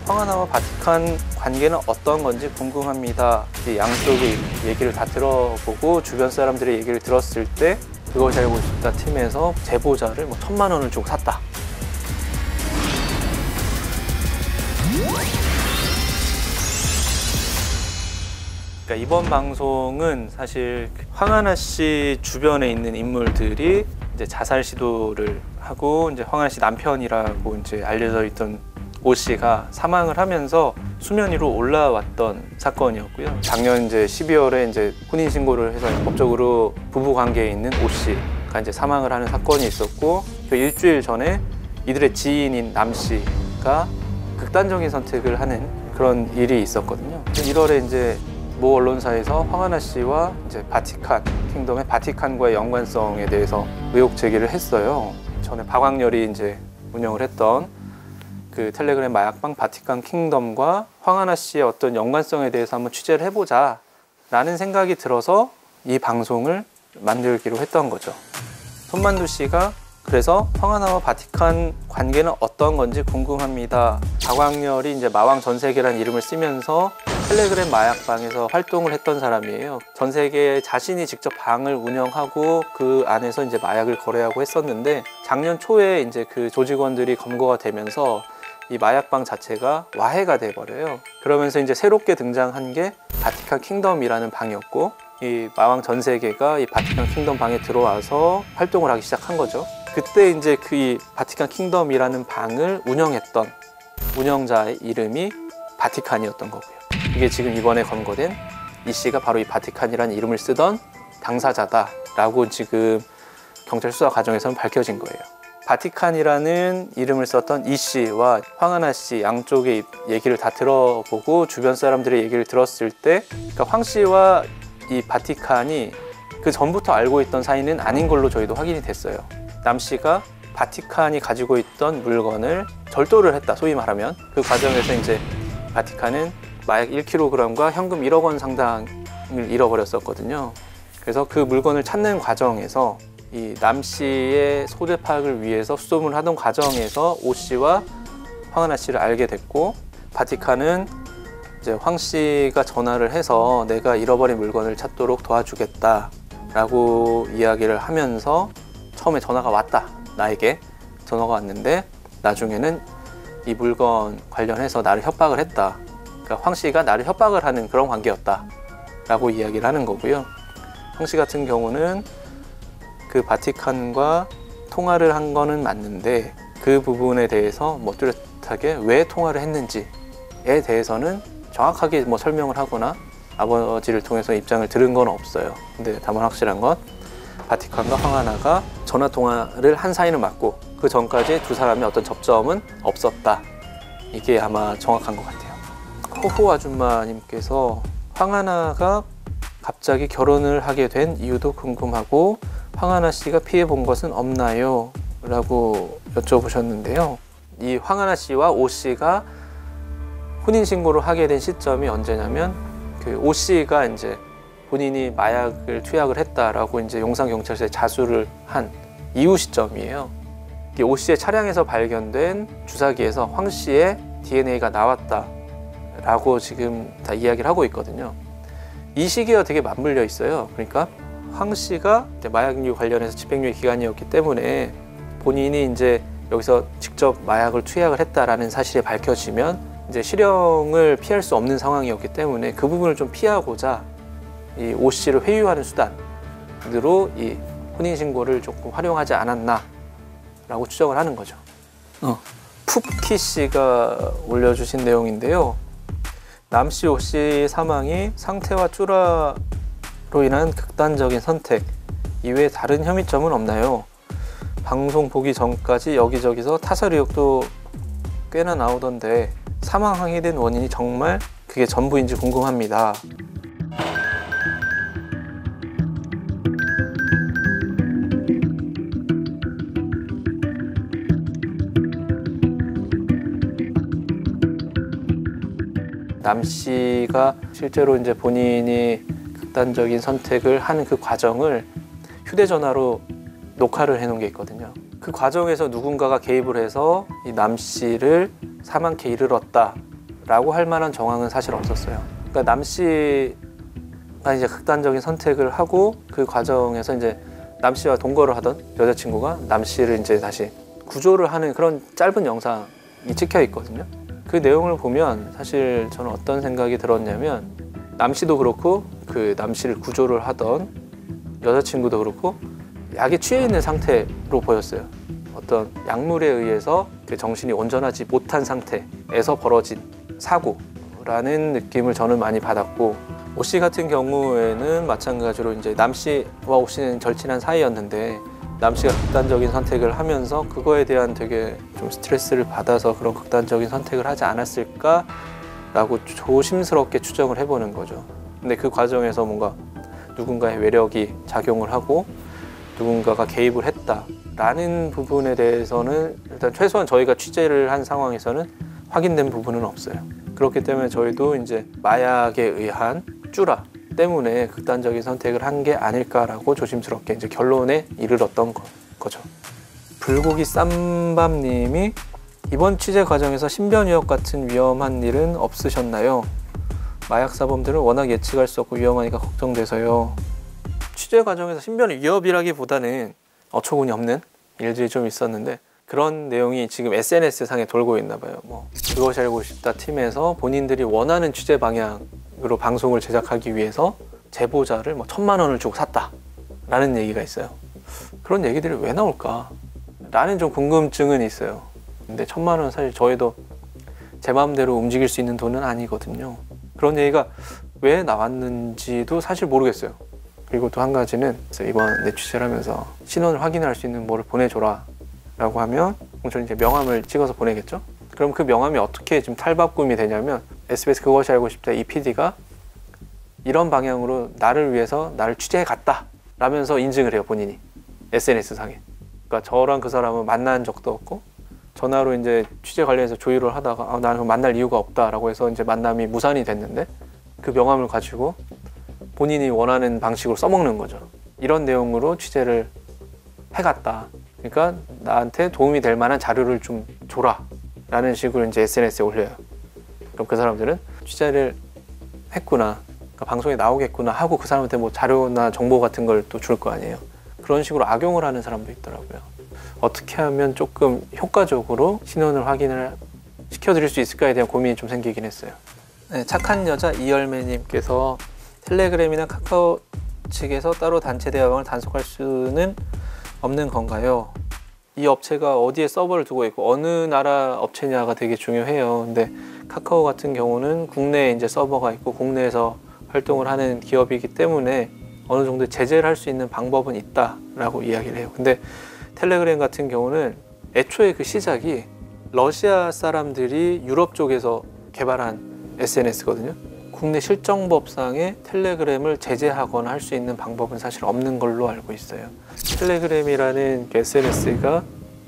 황하나와 바티칸 관계는 어떤 건지 궁금합니다. 양쪽의 얘기를 다 들어보고 주변 사람들의 얘기를 들었을 때 그것이 알고 싶다 팀에서 제보자를 1,000만 원을 주고 샀다. 그러니까 이번 방송은 사실 황하나 씨 주변에 있는 인물들이 이제 자살 시도를 하고 이제 황하나 씨 남편이라고 이제 알려져 있던 오 씨가 사망을 하면서 수면 위로 올라왔던 사건이었고요. 작년 이제 12월에 이제 혼인 신고를 해서 법적으로 부부 관계에 있는 오 씨가 이제 사망을 하는 사건이 있었고, 그 일주일 전에 이들의 지인인 남 씨가 극단적인 선택을 하는 그런 일이 있었거든요. 1월에 이제 모 언론사에서 황하나 씨와 이제 바티칸 킹덤의 바티칸과의 연관성에 대해서 의혹 제기를 했어요. 전에 박광렬이 이제 운영을 했던 그 텔레그램 마약방 바티칸 킹덤과 황하나 씨의 어떤 연관성에 대해서 한번 취재를 해보자 라는 생각이 들어서 이 방송을 만들기로 했던 거죠. 손만두 씨가 그래서 황하나와 바티칸 관계는 어떤 건지 궁금합니다. 박광렬이 이제 마왕 전세계라는 이름을 쓰면서 텔레그램 마약방에서 활동을 했던 사람이에요. 전 세계에 자신이 직접 방을 운영하고 그 안에서 이제 마약을 거래하고 했었는데, 작년 초에 이제 그 조직원들이 검거가 되면서 이 마약방 자체가 와해가 돼버려요. 그러면서 이제 새롭게 등장한 게 바티칸 킹덤이라는 방이었고, 이 마왕 전 세계가 이 바티칸 킹덤 방에 들어와서 활동을 하기 시작한 거죠. 그때 이제 그 이 바티칸 킹덤이라는 방을 운영했던 운영자의 이름이 바티칸이었던 거고요. 이게 지금 이번에 검거된 이 씨가 바로 이 바티칸이라는 이름을 쓰던 당사자다라고 지금 경찰 수사 과정에서는 밝혀진 거예요. 바티칸이라는 이름을 썼던 이 씨와 황하나 씨 양쪽의 얘기를 다 들어보고 주변 사람들의 얘기를 들었을 때, 그러니까 황 씨와 이 바티칸이 그 전부터 알고 있던 사이는 아닌 걸로 저희도 확인이 됐어요. 남 씨가 바티칸이 가지고 있던 물건을 절도를 했다, 소위 말하면. 그 과정에서 이제 바티칸은 마약 1kg과 현금 1억 원 상당을 잃어버렸었거든요. 그래서 그 물건을 찾는 과정에서 이 남 씨의 소재 파악을 위해서 수소문을 하던 과정에서 오 씨와 황하나 씨를 알게 됐고, 바티칸은 이제 황 씨가 전화를 해서 내가 잃어버린 물건을 찾도록 도와주겠다 라고 이야기를 하면서 처음에 전화가 왔다, 나에게 전화가 왔는데 나중에는 이 물건 관련해서 나를 협박을 했다, 그러니까 황 씨가 나를 협박을 하는 그런 관계였다 라고 이야기를 하는 거고요. 황 씨 같은 경우는 그 바티칸과 통화를 한 거는 맞는데 그 부분에 대해서 뭐 뚜렷하게 왜 통화를 했는지에 대해서는 정확하게 뭐 설명을 하거나 아버지를 통해서 입장을 들은 건 없어요. 근데 다만 확실한 건 바티칸과 황하나가 전화 통화를 한 사이는 맞고 그 전까지 두 사람의 어떤 접점은 없었다. 이게 아마 정확한 것 같아요. 호호 아줌마님께서 황하나가 갑자기 결혼을 하게 된 이유도 궁금하고 황하나 씨가 피해 본 것은 없나요? 라고 여쭤보셨는데요. 이 황하나 씨와 오 씨가 혼인신고를 하게 된 시점이 언제냐면 그 오 씨가 이제 본인이 마약을 투약을 했다라고 이제 용산경찰서에 자수를 한 이후 시점이에요. 이 오 씨의 차량에서 발견된 주사기에서 황 씨의 DNA가 나왔다라고 지금 다 이야기를 하고 있거든요. 이 시기와 되게 맞물려 있어요. 그러니까 황 씨가 마약류 관련해서 집행유예 기간이었기 때문에 본인이 이제 여기서 직접 마약을 투약을 했다라는 사실이 밝혀지면 이제 실형을 피할 수 없는 상황이었기 때문에 그 부분을 좀 피하고자 이 오 씨를 회유하는 수단으로 이 혼인신고를 조금 활용하지 않았나 라고 추정을 하는 거죠. 푸키 씨가 올려주신 내용인데요. 남 씨, 오 씨 사망이 상태와 쭈라로 인한 극단적인 선택 이외에 다른 혐의점은 없나요? 방송 보기 전까지 여기저기서 타살 의혹도 꽤나 나오던데 사망하게 된 원인이 정말 그게 전부인지 궁금합니다. 남 씨가 실제로 이제 본인이 극단적인 선택을 하는 그 과정을 휴대전화로 녹화를 해놓은 게 있거든요. 그 과정에서 누군가가 개입을 해서 이 남 씨를 사망케 이르렀다 있다라고 할 만한 정황은 사실 없었어요. 그러니까 남 씨가 이제 극단적인 선택을 하고 그 과정에서 이제 남 씨와 동거를 하던 여자친구가 남 씨를 이제 다시 구조를 하는 그런 짧은 영상이 찍혀 있거든요. 그 내용을 보면 사실 저는 어떤 생각이 들었냐면 남 씨도 그렇고 그 남 씨를 구조를 하던 여자친구도 그렇고 약에 취해 있는 상태로 보였어요. 어떤 약물에 의해서 그 정신이 온전하지 못한 상태에서 벌어진 사고라는 느낌을 저는 많이 받았고, 오 씨 같은 경우에는 마찬가지로 이제 남 씨와 오 씨는 절친한 사이였는데 남 씨가 극단적인 선택을 하면서 그거에 대한 되게 좀 스트레스를 받아서 그런 극단적인 선택을 하지 않았을까라고 조심스럽게 추정을 해보는 거죠. 근데 그 과정에서 뭔가 누군가의 외력이 작용을 하고 누군가가 개입을 했다라는 부분에 대해서는 일단 최소한 저희가 취재를 한 상황에서는 확인된 부분은 없어요. 그렇기 때문에 저희도 이제 마약에 의한 쭈라 때문에 극단적인 선택을 한 게 아닐까라고 조심스럽게 이제 결론에 이르렀던 거죠. 불고기 쌈밥님이 이번 취재 과정에서 신변 위협 같은 위험한 일은 없으셨나요? 마약 사범들은 워낙 예측할 수 없고 위험하니까 걱정돼서요. 취재 과정에서 신변 위협이라기보다는 어처구니 없는 일들이 좀 있었는데 그런 내용이 지금 SNS 상에 돌고 있나 봐요. 뭐 그것이 알고 싶다 팀에서 본인들이 원하는 취재 방향으로 방송을 제작하기 위해서 제보자를 뭐 1,000만 원을 주고 샀다라는 얘기가 있어요. 그런 얘기들이 왜 나올까? 라는 좀 궁금증은 있어요. 근데 1,000만 원 사실 저희도 제 마음대로 움직일 수 있는 돈은 아니거든요. 그런 얘기가 왜 나왔는지도 사실 모르겠어요. 그리고 또 한 가지는 이번 내 취재를 하면서 신원을 확인할 수 있는 뭐를 보내줘라 라고 하면 저는 이제 명함을 찍어서 보내겠죠. 그럼 그 명함이 어떻게 지금 탈바꿈이 되냐면 SBS 그것이 알고 싶다 이 PD가 이런 방향으로 나를 위해서 나를 취재해 갔다 라면서 인증을 해요, 본인이 SNS 상에. 그러니까 저랑 그 사람은 만난 적도 없고 전화로 이제 취재 관련해서 조율을 하다가 나는 만날 이유가 없다라고 해서 이제 만남이 무산이 됐는데 그 명함을 가지고 본인이 원하는 방식으로 써먹는 거죠. 이런 내용으로 취재를 해갔다. 그러니까 나한테 도움이 될 만한 자료를 좀 줘라 라는 식으로 이제 SNS에 올려요. 그럼 그 사람들은 취재를 했구나, 그러니까 방송에 나오겠구나 하고 그 사람한테 뭐 자료나 정보 같은 걸 또 줄 거 아니에요. 그런 식으로 악용을 하는 사람도 있더라고요. 어떻게 하면 조금 효과적으로 신원을 확인을 시켜드릴 수 있을까에 대한 고민이 좀 생기긴 했어요. 네, 착한 여자 이열매님께서 텔레그램이나 카카오 측에서 따로 단체 대화방을 단속할 수는 없는 건가요? 이 업체가 어디에 서버를 두고 있고 어느 나라 업체냐가 되게 중요해요. 근데 카카오 같은 경우는 국내에 이제 서버가 있고 국내에서 활동을 하는 기업이기 때문에 어느 정도 제재를 할 수 있는 방법은 있다라고 이야기를 해요. 근데 텔레그램 같은 경우는 애초에 그 시작이 러시아 사람들이 유럽 쪽에서 개발한 SNS거든요. 국내 실정법상에 텔레그램을 제재하거나 할 수 있는 방법은 사실 없는 걸로 알고 있어요. 텔레그램이라는 SNS가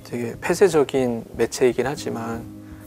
되게 폐쇄적인 매체이긴 하지만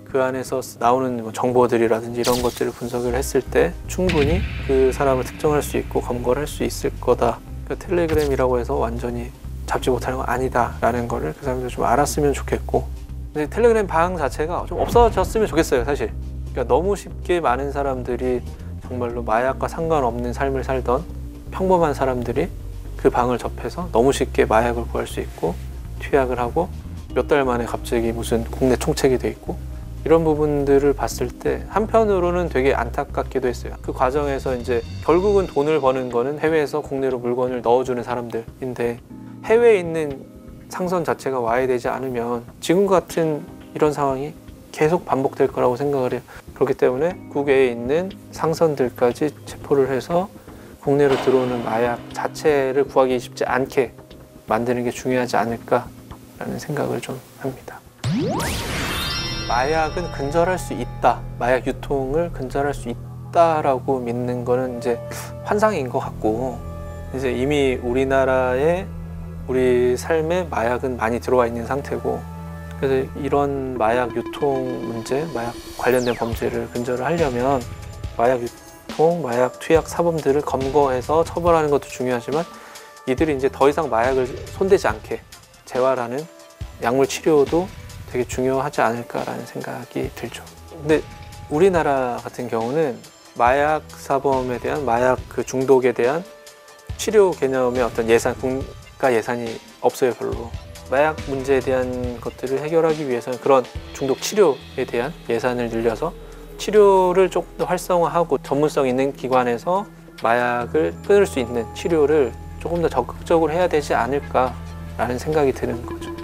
그 안에서 나오는 정보들이라든지 이런 것들을 분석을 했을 때 충분히 그 사람을 특정할 수 있고 검거를 할 수 있을 거다. 그러니까 텔레그램이라고 해서 완전히 잡지 못하는 건 아니다 라는 거를 그 사람들 좀 알았으면 좋겠고, 근데 텔레그램 방 자체가 좀 없어졌으면 좋겠어요, 사실. 그러니까 너무 쉽게 많은 사람들이 정말로 마약과 상관없는 삶을 살던 평범한 사람들이 그 방을 접해서 너무 쉽게 마약을 구할 수 있고 투약을 하고 몇 달 만에 갑자기 무슨 국내 총책이 돼 있고 이런 부분들을 봤을 때 한편으로는 되게 안타깝기도 했어요. 그 과정에서 이제 결국은 돈을 버는 거는 해외에서 국내로 물건을 넣어주는 사람들인데 해외에 있는 상선 자체가 와야 되지 않으면 지금 같은 이런 상황이 계속 반복될 거라고 생각을 해요. 그렇기 때문에 국외에 있는 상선들까지 체포를 해서 국내로 들어오는 마약 자체를 구하기 쉽지 않게 만드는 게 중요하지 않을까라는 생각을 좀 합니다. 마약은 근절할 수 있다, 마약 유통을 근절할 수 있다라고 믿는 거는 이제 환상인 것 같고, 이제 이미 우리나라에 우리 삶에 마약은 많이 들어와 있는 상태고, 그래서 이런 마약 유통 문제, 마약 관련된 범죄를 근절을 하려면 마약 유통, 마약 투약 사범들을 검거해서 처벌하는 것도 중요하지만 이들이 이제 더 이상 마약을 손대지 않게 재활하는 약물 치료도 되게 중요하지 않을까라는 생각이 들죠. 근데 우리나라 같은 경우는 마약 사범에 대한 마약 그 중독에 대한 치료 개념의 어떤 예산, 국가 예산이 없어요, 별로. 마약 문제에 대한 것들을 해결하기 위해서는 그런 중독 치료에 대한 예산을 늘려서 치료를 조금 더 활성화하고 전문성 있는 기관에서 마약을 끊을 수 있는 치료를 조금 더 적극적으로 해야 되지 않을까라는 생각이 드는 거죠.